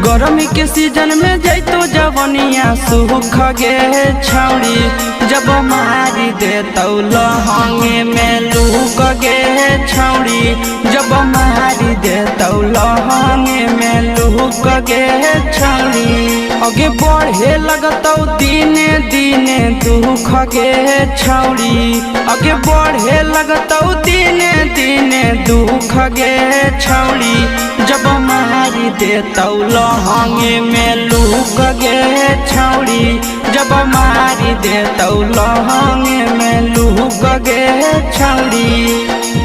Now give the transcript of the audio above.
गर्मी के सीजन में जैतो जवनिया सुख गे छौड़ी, जब मारी दे तो लहंगे में लूक गे छौड़ी, जब मारी दे तो लहंगे में लूक गे छौड़ी। आगे बढ़े लगतौ दिने दिने दुख गे छौड़ी, आगे बढ़े लगतौ दिने दिने दुख गे छौड़ी, जब मारी दे तो लहंगे में लूक गे छौड़ी, जब मारी दे तो लहंगे में लूक गे छौड़ी।